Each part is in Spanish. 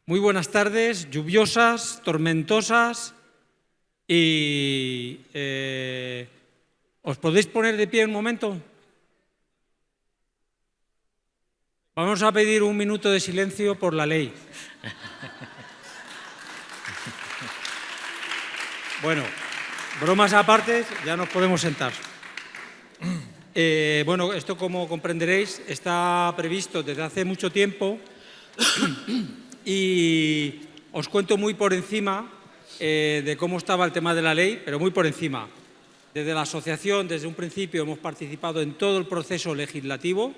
Muy buenas tardes, lluviosas, tormentosas y... ¿os podéis poner de pie un momento? Vamos a pedir un minuto de silencio por la ley. Bueno, bromas aparte, ya nos podemos sentar. Bueno, esto, como comprenderéis, está previsto desde hace mucho tiempo y os cuento muy por encima de cómo estaba el tema de la ley, pero muy por encima. Desde la asociación, desde un principio, hemos participado en todo el proceso legislativo,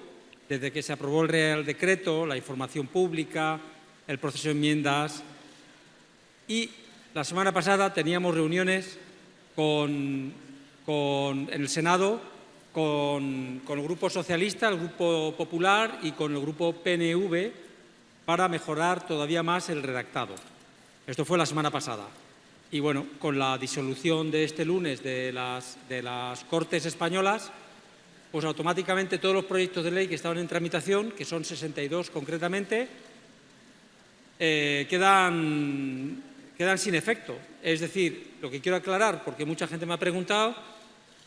desde que se aprobó el Real Decreto, la información pública, el proceso de enmiendas. Y la semana pasada teníamos reuniones en el Senado con el Grupo Socialista, el Grupo Popular y con el Grupo PNV para mejorar todavía más el redactado. Esto fue la semana pasada. Y bueno, con la disolución de este lunes de las Cortes españolas, pues automáticamente todos los proyectos de ley que estaban en tramitación, que son 62 concretamente, quedan sin efecto. Es decir, lo que quiero aclarar, porque mucha gente me ha preguntado,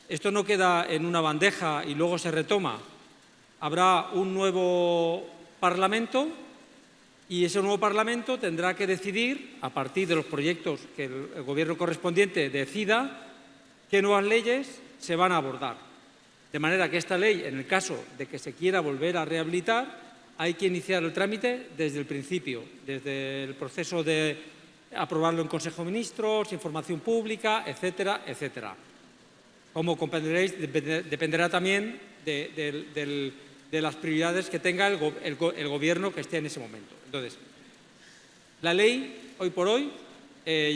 esto no queda en una bandeja y luego se retoma. Habrá un nuevo Parlamento y ese nuevo Parlamento tendrá que decidir, a partir de los proyectos que el Gobierno correspondiente decida, qué nuevas leyes se van a abordar. De manera que esta ley, en el caso de que se quiera volver a rehabilitar, hay que iniciar el trámite desde el principio, desde el proceso de aprobarlo en Consejo de Ministros, información pública, etcétera, etcétera. Como comprenderéis, dependerá también de las prioridades que tenga el Gobierno que esté en ese momento. Entonces, la ley, hoy por hoy,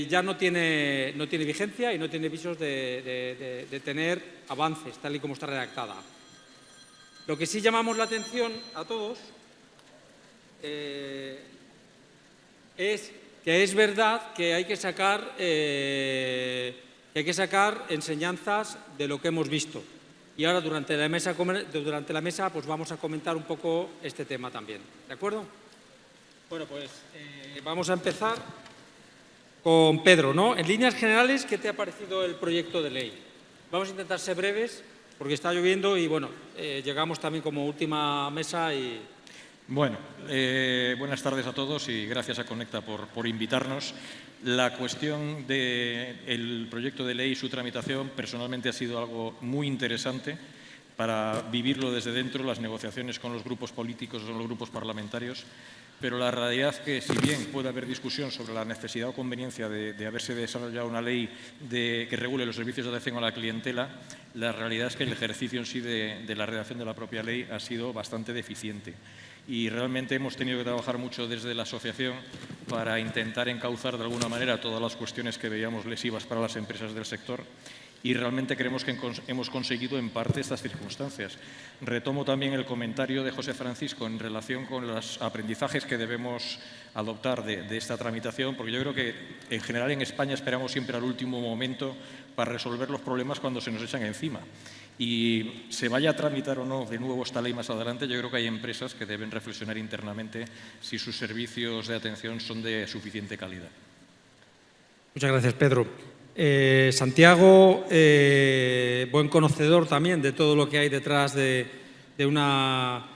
ya no tiene vigencia y no tiene visos de tener avances, tal y como está redactada. Lo que sí llamamos la atención a todos es que es verdad que hay que sacar enseñanzas de lo que hemos visto. Y ahora, durante la mesa pues vamos a comentar un poco este tema también. ¿De acuerdo? Bueno, pues vamos a empezar con Pedro, ¿no? En líneas generales, ¿qué te ha parecido el proyecto de ley? Vamos a intentar ser breves, porque está lloviendo y, bueno, llegamos también como última mesa y... Bueno, buenas tardes a todos y gracias a Conecta por invitarnos. La cuestión del proyecto de ley y su tramitación personalmente ha sido algo muy interesante para vivirlo desde dentro, las negociaciones con los grupos políticos o con los grupos parlamentarios, pero la realidad es que, si bien puede haber discusión sobre la necesidad o conveniencia de haberse desarrollado una ley que regule los servicios de atención a la clientela, la realidad es que el ejercicio en sí de la redacción de la propia ley ha sido bastante deficiente. Y realmente hemos tenido que trabajar mucho desde la asociación para intentar encauzar de alguna manera todas las cuestiones que veíamos lesivas para las empresas del sector, y realmente creemos que hemos conseguido en parte estas circunstancias. Retomo también el comentario de José Francisco en relación con los aprendizajes que debemos adoptar de esta tramitación, porque yo creo que en general en España esperamos siempre al último momento para resolver los problemas cuando se nos echan encima. Y se vaya a tramitar o no de nuevo esta ley más adelante, yo creo que hay empresas que deben reflexionar internamente si sus servicios de atención son de suficiente calidad. Muchas gracias, Pedro. Santiago, buen conocedor también de todo lo que hay detrás de una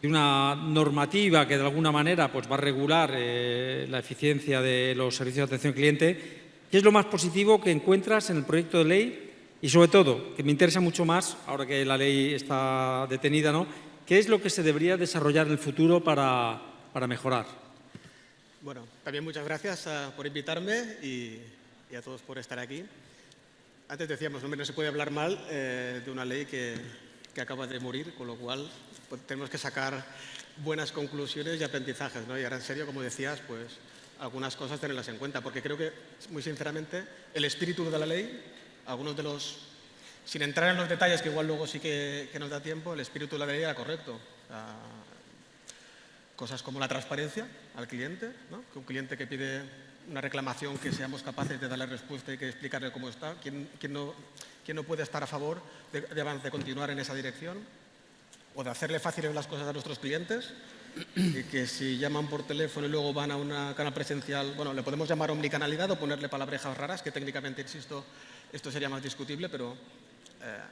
normativa que de alguna manera pues, va a regular la eficiencia de los servicios de atención al cliente. ¿Qué es lo más positivo que encuentras en el proyecto de ley? Y sobre todo, que me interesa mucho más, ahora que la ley está detenida, ¿no? ¿Qué es lo que se debería desarrollar en el futuro para mejorar? Bueno, también muchas gracias por invitarme y a todos por estar aquí. Antes decíamos, hombre, no se puede hablar mal de una ley que acaba de morir, con lo cual pues, tenemos que sacar buenas conclusiones y aprendizajes, ¿no? Y ahora, en serio, como decías, pues algunas cosas tenerlas en cuenta, porque creo que, muy sinceramente, el espíritu de la ley, algunos de los, sin entrar en los detalles, que igual luego sí que nos da tiempo, el espíritu de la ley era correcto. Cosas como la transparencia al cliente, ¿no? Que un cliente que pide una reclamación, que seamos capaces de darle respuesta y que explicarle cómo está. ¿Quién no puede estar a favor de continuar en esa dirección? O de hacerle fáciles las cosas a nuestros clientes. y que si llaman por teléfono y luego van a una canal presencial, bueno, le podemos llamar omnicanalidad o ponerle palabrejas raras, que técnicamente, insisto, esto sería más discutible, pero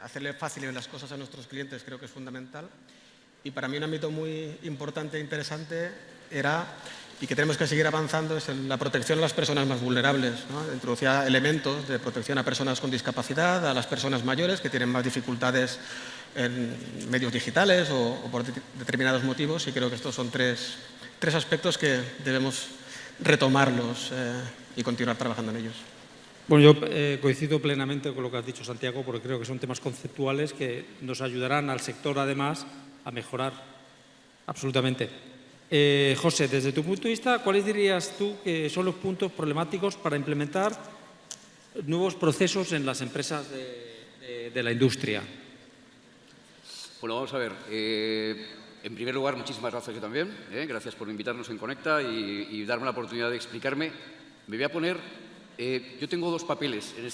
hacerle fáciles las cosas a nuestros clientes creo que es fundamental. Y para mí un ámbito muy importante e interesante era, y que tenemos que seguir avanzando, es la protección a las personas más vulnerables, ¿no? Introducía elementos de protección a personas con discapacidad, a las personas mayores que tienen más dificultades en medios digitales o por determinados motivos, y creo que estos son tres aspectos que debemos retomarlos y continuar trabajando en ellos. Bueno, yo coincido plenamente con lo que has dicho, Santiago, porque creo que son temas conceptuales que nos ayudarán al sector, además, a mejorar absolutamente. José, desde tu punto de vista, ¿cuáles dirías tú que son los puntos problemáticos para implementar nuevos procesos en las empresas de la industria? Bueno, vamos a ver. En primer lugar, muchísimas gracias yo también. Gracias por invitarnos en Conecta y darme la oportunidad de explicarme. Me voy a poner... yo tengo dos papeles en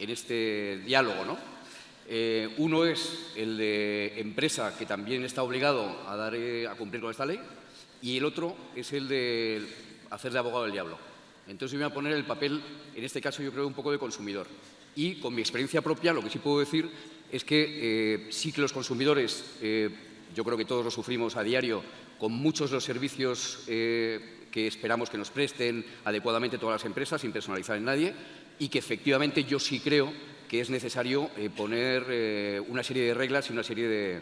este diálogo, ¿no? Uno es el de empresa, que también está obligado a cumplir con esta ley, y el otro es el de hacer de abogado del diablo. Entonces yo me voy a poner el papel, en este caso yo creo, un poco de consumidor. Y con mi experiencia propia lo que sí puedo decir es que sí que los consumidores, yo creo que todos lo sufrimos a diario, con muchos de los servicios que esperamos que nos presten adecuadamente todas las empresas, sin personalizar en nadie, y que efectivamente yo sí creo que es necesario poner una serie de reglas y una serie de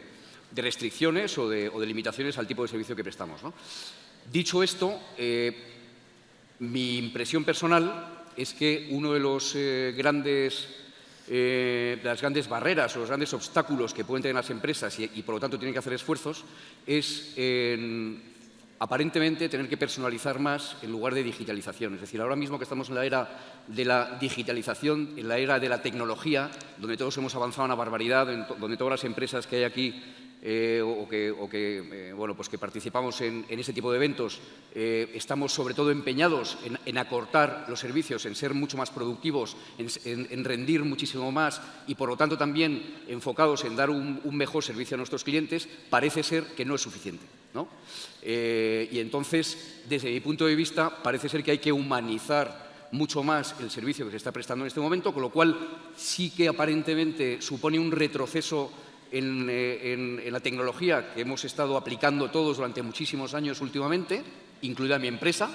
restricciones o de limitaciones al tipo de servicio que prestamos, ¿no? Dicho esto, mi impresión personal es que uno de las grandes barreras o los grandes obstáculos que pueden tener las empresas y por lo tanto tienen que hacer esfuerzos es aparentemente tener que personalizar más en lugar de digitalización. Es decir, ahora mismo que estamos en la era de la digitalización, en la era de la tecnología, donde todos hemos avanzado una barbaridad, donde todas las empresas que hay aquí que participamos en ese tipo de eventos, estamos sobre todo empeñados en acortar los servicios, en ser mucho más productivos, en rendir muchísimo más y, por lo tanto, también enfocados en dar un mejor servicio a nuestros clientes, parece ser que no es suficiente, ¿no? Y entonces, desde mi punto de vista, parece ser que hay que humanizar mucho más el servicio que se está prestando en este momento, con lo cual sí que aparentemente supone un retroceso en la tecnología que hemos estado aplicando todos durante muchísimos años últimamente, incluida mi empresa,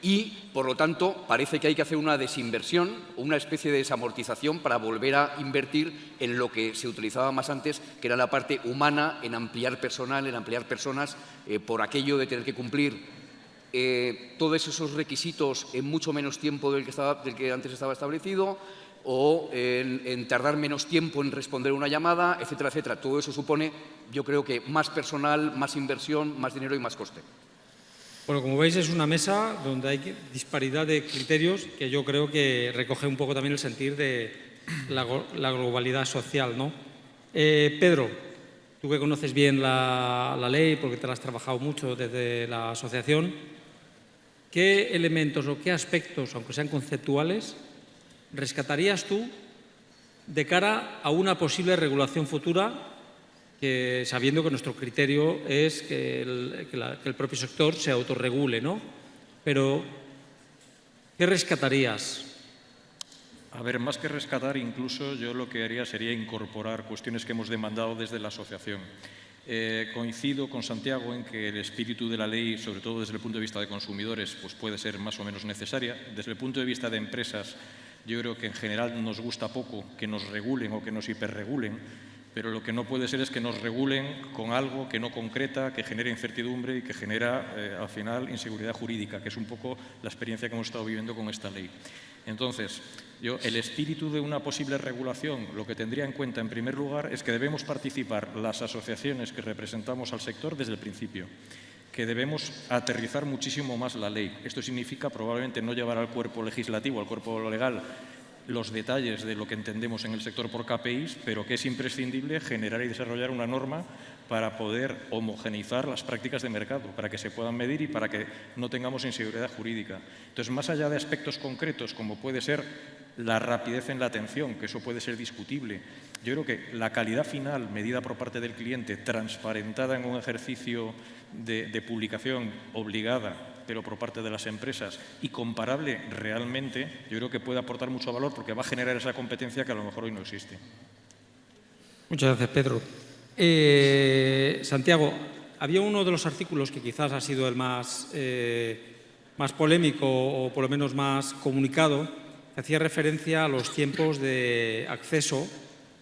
y, por lo tanto, parece que hay que hacer una desinversión o una especie de desamortización para volver a invertir en lo que se utilizaba más antes, que era la parte humana, en ampliar personal, en ampliar personas, por aquello de tener que cumplir todos esos requisitos en mucho menos tiempo del que antes estaba establecido, o en tardar menos tiempo en responder una llamada, etcétera, etcétera. Todo eso supone, yo creo que más personal, más inversión, más dinero y más coste. Bueno, como veis, es una mesa donde hay disparidad de criterios que yo creo que recoge un poco también el sentir de la globalidad social, ¿no? Pedro, tú que conoces bien la ley porque te la has trabajado mucho desde la asociación, ¿qué elementos o qué aspectos, aunque sean conceptuales, rescatarías tú de cara a una posible regulación futura, sabiendo que nuestro criterio es que el propio sector se autorregule, ¿no? Pero, ¿qué rescatarías? A ver, más que rescatar, incluso yo lo que haría sería incorporar cuestiones que hemos demandado desde la asociación. Coincido con Santiago en que el espíritu de la ley, sobre todo desde el punto de vista de consumidores, pues puede ser más o menos necesaria. Desde el punto de vista de empresas, yo creo que en general nos gusta poco que nos regulen o que nos hiperregulen, pero lo que no puede ser es que nos regulen con algo que no concreta, que genera incertidumbre y que genera, al final, inseguridad jurídica, que es un poco la experiencia que hemos estado viviendo con esta ley. Entonces, el espíritu de una posible regulación, lo que tendría en cuenta, en primer lugar, es que debemos participar las asociaciones que representamos al sector desde el principio, que debemos aterrizar muchísimo más la ley. Esto significa probablemente no llevar al cuerpo legislativo, al cuerpo legal, los detalles de lo que entendemos en el sector por KPIs, pero que es imprescindible generar y desarrollar una norma para poder homogeneizar las prácticas de mercado, para que se puedan medir y para que no tengamos inseguridad jurídica. Entonces, más allá de aspectos concretos, como puede ser la rapidez en la atención, que eso puede ser discutible, yo creo que la calidad final medida por parte del cliente, transparentada en un ejercicio de publicación obligada, pero por parte de las empresas, y comparable realmente, yo creo que puede aportar mucho valor porque va a generar esa competencia que a lo mejor hoy no existe. Muchas gracias, Pedro. Santiago, había uno de los artículos que quizás ha sido el más polémico o por lo menos más comunicado, que hacía referencia a los tiempos de acceso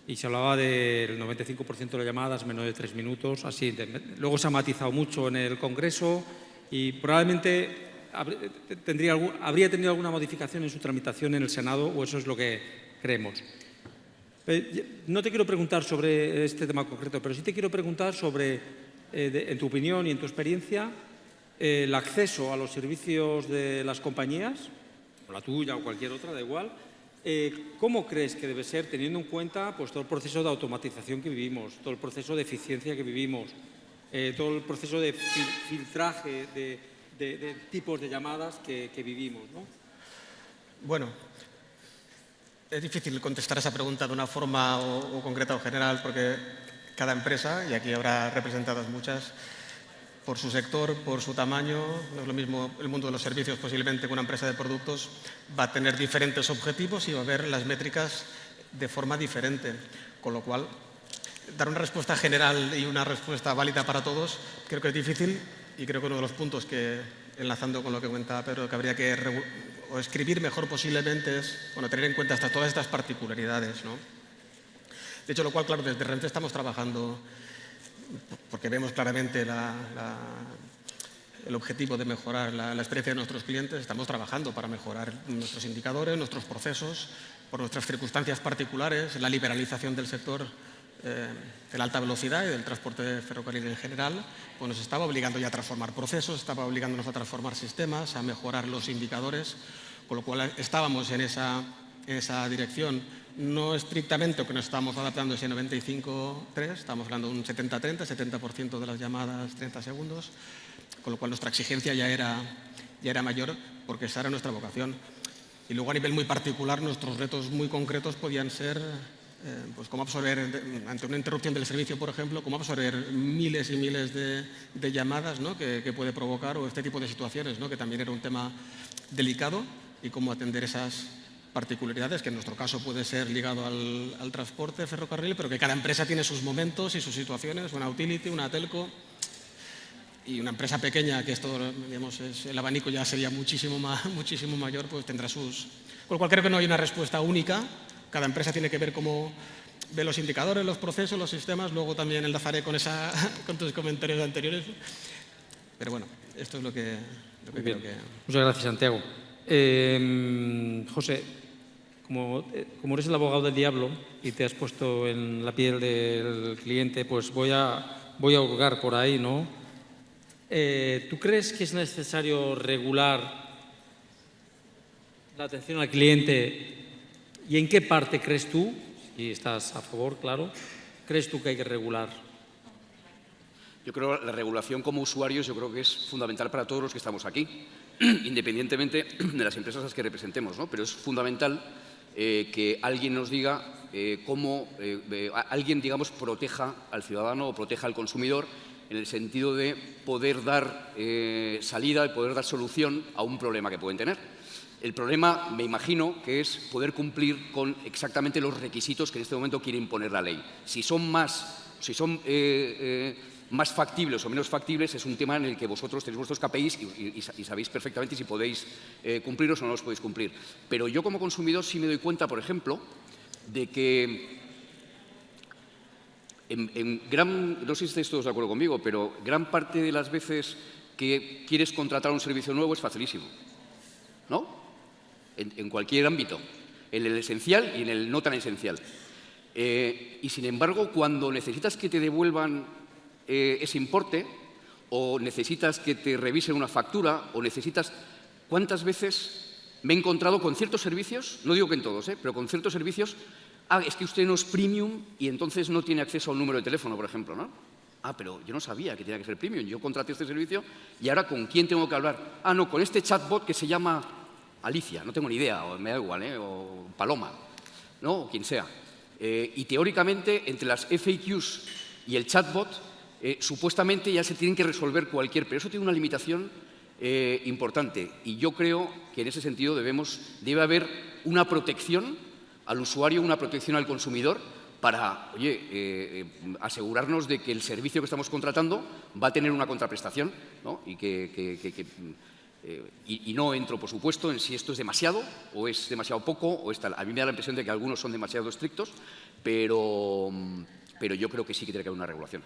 y se hablaba del 95% de las llamadas menos de 3 minutos. Así. Luego se ha matizado mucho en el Congreso y probablemente habría tenido alguna modificación en su tramitación en el Senado, o eso es lo que creemos. No te quiero preguntar sobre este tema concreto, pero sí te quiero preguntar sobre, en tu opinión y en tu experiencia, el acceso a los servicios de las compañías, o la tuya o cualquier otra, da igual. ¿Cómo crees que debe ser, teniendo en cuenta pues, todo el proceso de automatización que vivimos, todo el proceso de eficiencia que vivimos, todo el proceso de filtraje de tipos de llamadas que vivimos, ¿no? Bueno, es difícil contestar esa pregunta de una forma o concreta o general, porque cada empresa, y aquí habrá representadas muchas, por su sector, por su tamaño, no es lo mismo el mundo de los servicios posiblemente que una empresa de productos, va a tener diferentes objetivos y va a ver las métricas de forma diferente, con lo cual dar una respuesta general y una respuesta válida para todos creo que es difícil, y creo que uno de los puntos que, enlazando con lo que comentaba Pedro, que habría que escribir mejor posiblemente es tener en cuenta todas estas particularidades, ¿no? De hecho, lo cual, claro, desde Renfe estamos trabajando, porque vemos claramente el objetivo de mejorar la experiencia de nuestros clientes, estamos trabajando para mejorar nuestros indicadores, nuestros procesos, por nuestras circunstancias particulares, la liberalización del sector de la alta velocidad y del transporte ferrocarril en general, pues nos estaba obligando ya a transformar procesos, estaba obligándonos a transformar sistemas, a mejorar los indicadores, con lo cual estábamos en esa dirección, no estrictamente que nos estamos adaptando a ese 95-3, estamos hablando de un 70-30, 70% de las llamadas 30 segundos, con lo cual nuestra exigencia ya era mayor porque esa era nuestra vocación. Y luego a nivel muy particular nuestros retos muy concretos podían ser pues cómo absorber, ante una interrupción del servicio, por ejemplo, cómo absorber miles y miles de llamadas, ¿no? que puede provocar, o este tipo de situaciones, ¿no? que también era un tema delicado, y cómo atender esas particularidades, que en nuestro caso puede ser ligado al transporte ferrocarril, pero que cada empresa tiene sus momentos y sus situaciones, una utility, una telco, y una empresa pequeña, que esto, digamos, el abanico ya sería muchísimo mayor, pues tendrá sus... Con lo cual creo que no hay una respuesta única. Cada empresa tiene que ver cómo ve los indicadores, los procesos, los sistemas. Luego también enlazaré con tus comentarios anteriores. Pero bueno, esto es lo que creo que... Muchas gracias, Santiago. José, como eres el abogado del diablo y te has puesto en la piel del cliente, pues voy a hurgar por ahí, ¿no? ¿Tú crees que es necesario regular la atención al cliente? ¿Y en qué parte crees tú, si estás a favor, claro, crees tú que hay que regular? Yo creo que la regulación como usuarios yo creo que es fundamental para todos los que estamos aquí, independientemente de las empresas a las que representemos, ¿no? Pero es fundamental que alguien nos diga cómo, alguien, digamos, proteja al ciudadano o proteja al consumidor en el sentido de poder dar salida y poder dar solución a un problema que pueden tener. El problema, me imagino, que es poder cumplir con exactamente los requisitos que en este momento quiere imponer la ley. Si son más factibles o menos factibles es un tema en el que vosotros tenéis vuestros KPIs y sabéis perfectamente si podéis cumplirlos o no los podéis cumplir. Pero yo como consumidor sí me doy cuenta, por ejemplo, de que no sé si estáis todos de acuerdo conmigo, pero gran parte de las veces que quieres contratar un servicio nuevo es facilísimo, ¿no? En cualquier ámbito, en el esencial y en el no tan esencial. Y sin embargo, cuando necesitas que te devuelvan ese importe, o necesitas que te revisen una factura, o necesitas... ¿Cuántas veces me he encontrado con ciertos servicios, no digo que en todos, pero con ciertos servicios, es que usted no es premium y entonces no tiene acceso a un número de teléfono, por ejemplo, ¿no? Pero yo no sabía que tenía que ser premium, yo contraté este servicio y ahora ¿con quién tengo que hablar? No, con este chatbot que se llama Alicia, no tengo ni idea, o me da igual, o Paloma, ¿no? O quien sea. Y teóricamente, entre las FAQs y el chatbot, supuestamente ya se tienen que resolver cualquier, pero eso tiene una limitación importante. Y yo creo que en ese sentido debe haber una protección al usuario, una protección al consumidor para, asegurarnos de que el servicio que estamos contratando va a tener una contraprestación, ¿no? Y no entro, por supuesto, en si esto es demasiado o es demasiado poco o es tal. A mí me da la impresión de que algunos son demasiado estrictos, pero yo creo que sí que tiene que haber una regulación.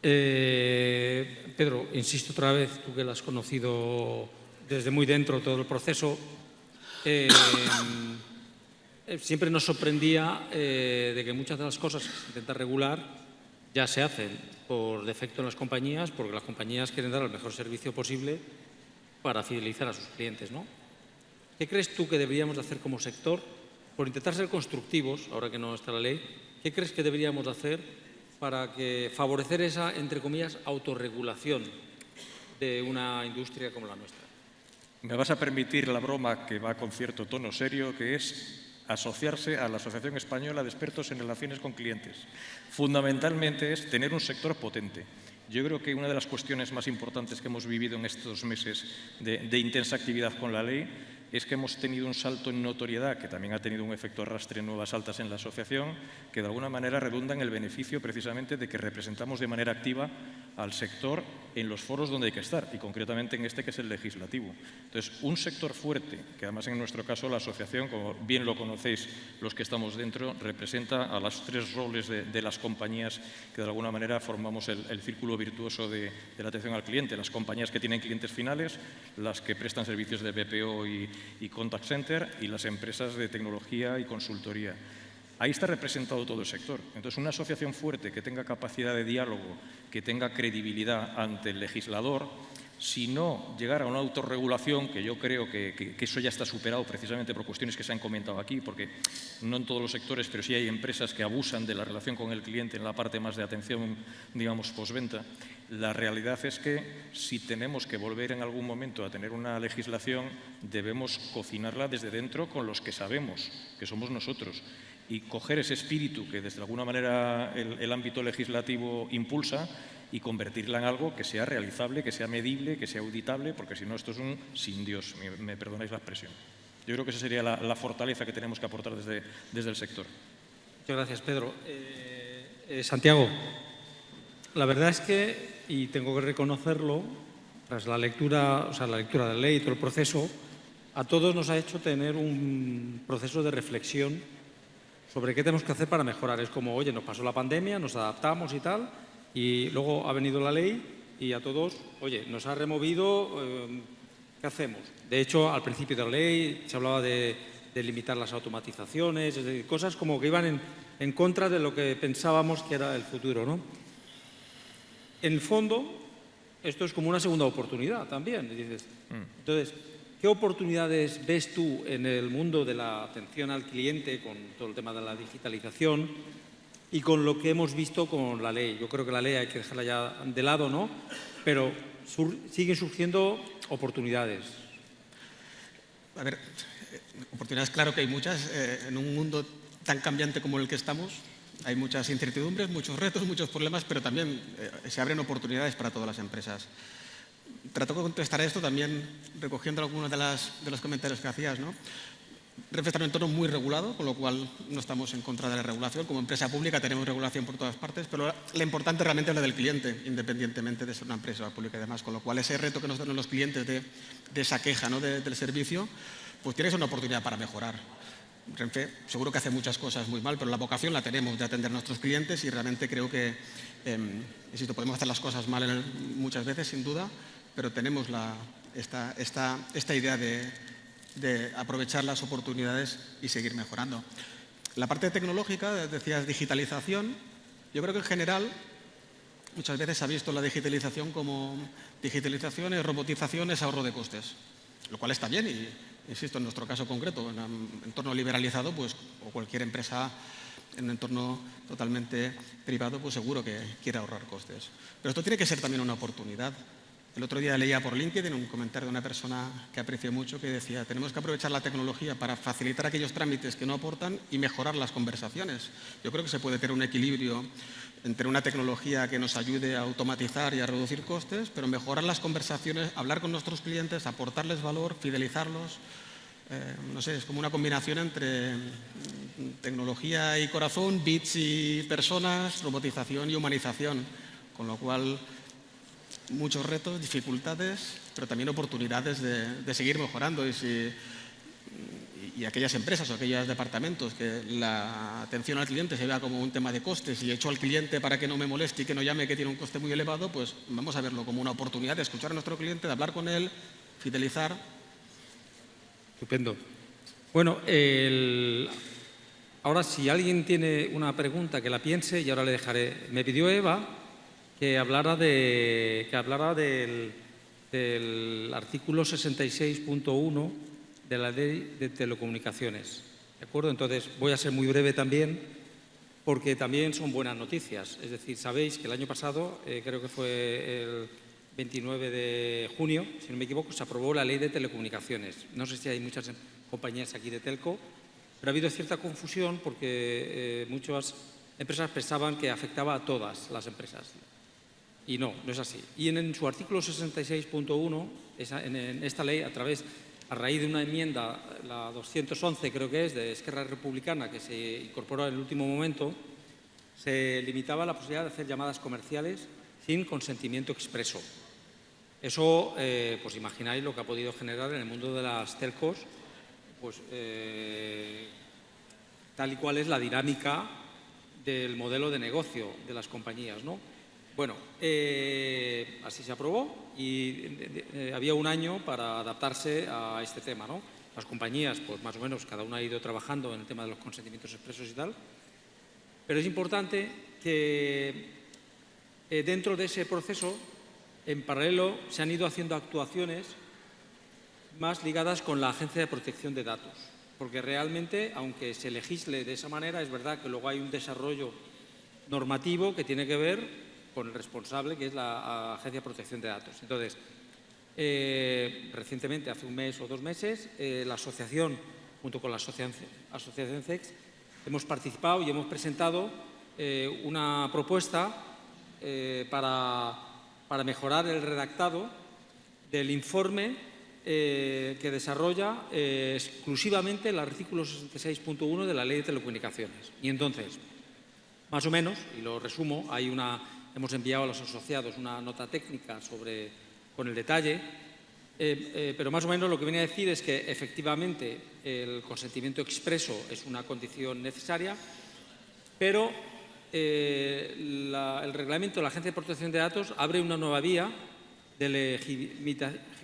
Pedro, insisto otra vez, tú que lo has conocido desde muy dentro todo el proceso, siempre nos sorprendía de que muchas de las cosas que se intenta regular ya se hacen por defecto en las compañías, porque las compañías quieren dar el mejor servicio posible para fidelizar a sus clientes, ¿no? ¿Qué crees tú que deberíamos de hacer como sector, por intentar ser constructivos, ahora que no está la ley, qué crees que deberíamos de hacer para favorecer esa, entre comillas, autorregulación de una industria como la nuestra? Me vas a permitir la broma que va con cierto tono serio, que es asociarse a la Asociación Española de Expertos en Relaciones con Clientes. Fundamentalmente es tener un sector potente. Yo creo que una de las cuestiones más importantes que hemos vivido en estos meses de intensa actividad con la ley es que hemos tenido un salto en notoriedad, que también ha tenido un efecto arrastre en nuevas altas en la asociación, que de alguna manera redunda en el beneficio precisamente de que representamos de manera activa al sector en los foros donde hay que estar, y concretamente en este que es el legislativo. Entonces, un sector fuerte, que además en nuestro caso la asociación, como bien lo conocéis los que estamos dentro, representa a los tres roles de las compañías que de alguna manera formamos el círculo virtuoso de la atención al cliente. Las compañías que tienen clientes finales, las que prestan servicios de BPO y contact center, y las empresas de tecnología y consultoría. Ahí está representado todo el sector. Entonces, una asociación fuerte que tenga capacidad de diálogo, que tenga credibilidad ante el legislador, si no llegar a una autorregulación, que yo creo que eso ya está superado precisamente por cuestiones que se han comentado aquí, porque no en todos los sectores, pero sí hay empresas que abusan de la relación con el cliente en la parte más de atención, digamos, postventa. La realidad es que si tenemos que volver en algún momento a tener una legislación, debemos cocinarla desde dentro con los que sabemos, que somos nosotros, y coger ese espíritu que desde alguna manera el ámbito legislativo impulsa y convertirla en algo que sea realizable, que sea medible, que sea auditable, porque si no esto es un sin Dios, me perdonáis la expresión. Yo creo que esa sería la fortaleza que tenemos que aportar desde el sector. Muchas gracias, Pedro. Santiago, la verdad es que, y tengo que reconocerlo, tras la lectura de la ley y todo el proceso, a todos nos ha hecho tener un proceso de reflexión sobre qué tenemos que hacer para mejorar. Es como, oye, nos pasó la pandemia, nos adaptamos y tal, y luego ha venido la ley y a todos, oye, nos ha removido, ¿qué hacemos? De hecho, al principio de la ley se hablaba de limitar las automatizaciones, es decir, cosas como que iban en contra de lo que pensábamos que era el futuro, ¿no? En el fondo, esto es como una segunda oportunidad también. Dices. Entonces, ¿qué oportunidades ves tú en el mundo de la atención al cliente con todo el tema de la digitalización y con lo que hemos visto con la ley? Yo creo que la ley hay que dejarla ya de lado, ¿no? Pero siguen surgiendo oportunidades. A ver, oportunidades claro que hay muchas. En un mundo tan cambiante como el que estamos, hay muchas incertidumbres, muchos retos, muchos problemas, pero también se abren oportunidades para todas las empresas. Trato de contestar a esto también recogiendo algunos de los comentarios que hacías, ¿no? REF está en un entorno muy regulado, con lo cual no estamos en contra de la regulación. Como empresa pública tenemos regulación por todas partes, pero lo importante realmente es la del cliente, independientemente de ser una empresa pública y demás. Con lo cual ese reto que nos dan los clientes de esa queja, ¿no? del servicio, pues tienes una oportunidad para mejorar. Renfe seguro que hace muchas cosas muy mal, pero la vocación la tenemos de atender a nuestros clientes y realmente creo que, insisto, podemos hacer las cosas mal muchas veces, sin duda, pero tenemos esta idea de aprovechar las oportunidades y seguir mejorando. La parte tecnológica, decías digitalización, yo creo que en general muchas veces se ha visto la digitalización como digitalización es robotización, es ahorro de costes. lo cual está bien y, insisto, en nuestro caso concreto, en un entorno liberalizado, pues, o cualquier empresa en un entorno totalmente privado, pues seguro que quiere ahorrar costes. Pero esto tiene que ser también una oportunidad. El otro día leía por LinkedIn un comentario de una persona que aprecio mucho que decía: tenemos que aprovechar la tecnología para facilitar aquellos trámites que no aportan y mejorar las conversaciones. Yo creo que se puede tener un equilibrio entre una tecnología que nos ayude a automatizar y a reducir costes, pero mejorar las conversaciones, hablar con nuestros clientes, aportarles valor, fidelizarlos. No sé, es como una combinación entre tecnología y corazón, bits y personas, robotización y humanización, con lo cual muchos retos, dificultades, pero también oportunidades de seguir mejorando. Y aquellas empresas o aquellos departamentos que la atención al cliente se vea como un tema de costes y echo al cliente para que no me moleste y que no llame, que tiene un coste muy elevado, pues vamos a verlo como una oportunidad de escuchar a nuestro cliente, de hablar con él, fidelizar. Estupendo. Bueno, ahora si alguien tiene una pregunta que la piense, y ahora le dejaré. Me pidió Eva que hablara del artículo 66.1 de la Ley de Telecomunicaciones. ¿De acuerdo? Entonces, voy a ser muy breve también, porque también son buenas noticias. Es decir, sabéis que el año pasado, creo que fue el 29 de junio, si no me equivoco, se aprobó la Ley de Telecomunicaciones. No sé si hay muchas compañías aquí de telco, pero ha habido cierta confusión porque muchas empresas pensaban que afectaba a todas las empresas. Y no, no es así. Y en su artículo 66.1, en esta ley, a raíz de una enmienda, la 211 creo que es, de Esquerra Republicana, que se incorporó en el último momento, se limitaba la posibilidad de hacer llamadas comerciales sin consentimiento expreso. Eso, pues imagináis lo que ha podido generar en el mundo de las telcos, pues tal y cual es la dinámica del modelo de negocio de las compañías, ¿no? Bueno, así se aprobó y había un año para adaptarse a este tema, ¿no? Las compañías, pues más o menos, cada una ha ido trabajando en el tema de los consentimientos expresos y tal, pero es importante que dentro de ese proceso, en paralelo, se han ido haciendo actuaciones más ligadas con la Agencia de Protección de Datos, porque realmente, aunque se legisle de esa manera, es verdad que luego hay un desarrollo normativo que tiene que ver con el responsable, que es la Agencia de Protección de Datos. Entonces, recientemente, hace un mes o 2 meses, la asociación, junto con la asociación CEX, hemos participado y hemos presentado una propuesta para mejorar el redactado del informe que desarrolla exclusivamente el artículo 66.1 de la Ley de Telecomunicaciones. Y entonces, más o menos, y lo resumo, hemos enviado a los asociados una nota técnica con el detalle, pero más o menos lo que viene a decir es que efectivamente el consentimiento expreso es una condición necesaria, pero el reglamento de la Agencia de Protección de Datos abre una nueva vía de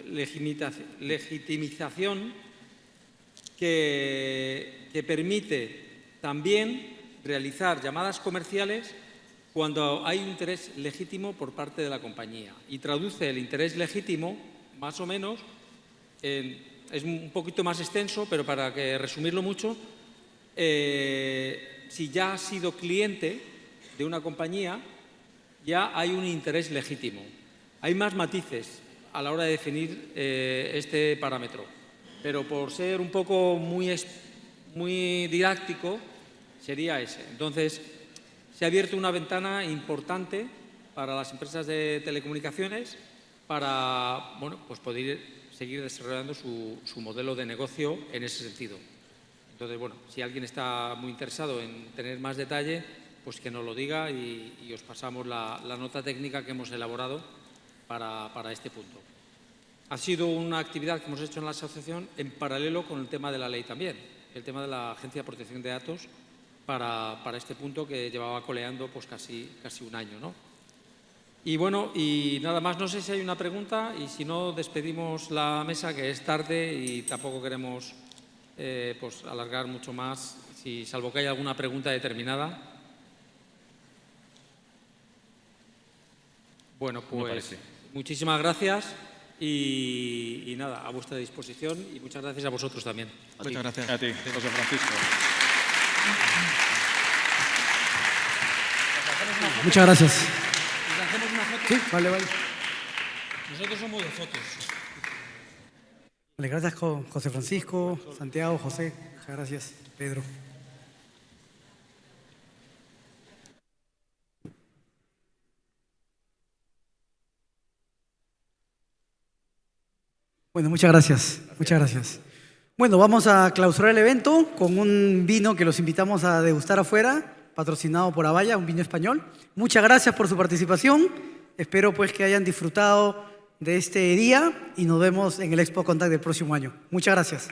legitimización que permite también realizar llamadas comerciales cuando hay un interés legítimo por parte de la compañía. Y traduce el interés legítimo, más o menos, es un poquito más extenso, pero para resumirlo mucho, si ya has sido cliente de una compañía, ya hay un interés legítimo. Hay más matices a la hora de definir este parámetro, pero por ser un poco muy didáctico, sería ese. Entonces, se ha abierto una ventana importante para las empresas de telecomunicaciones para pues poder seguir desarrollando su modelo de negocio en ese sentido. Entonces, bueno, si alguien está muy interesado en tener más detalle, pues que nos lo diga y os pasamos la nota técnica que hemos elaborado para este punto. Ha sido una actividad que hemos hecho en la asociación en paralelo con el tema de la ley también, el tema de la Agencia de Protección de Datos para este punto que llevaba coleando pues casi un año, ¿no? Y bueno, y nada más, no sé si hay una pregunta y si no, despedimos la mesa, que es tarde y tampoco queremos pues alargar mucho más, salvo que haya alguna pregunta determinada. Bueno, pues muchísimas gracias Y nada, a vuestra disposición y muchas gracias a vosotros también. Muchas gracias. A ti, José Francisco. Muchas gracias. ¿Les hacemos una foto? Sí, vale, vale. Nosotros somos de fotos. Vale, gracias José Francisco, Santiago, José. Muchas gracias, Pedro. Bueno, muchas gracias. Muchas gracias. Bueno, vamos a clausurar el evento con un vino que los invitamos a degustar afuera, patrocinado por Avaya, un vino español. Muchas gracias por su participación. Espero pues que hayan disfrutado de este día y nos vemos en el Expo Contact del próximo año. Muchas gracias.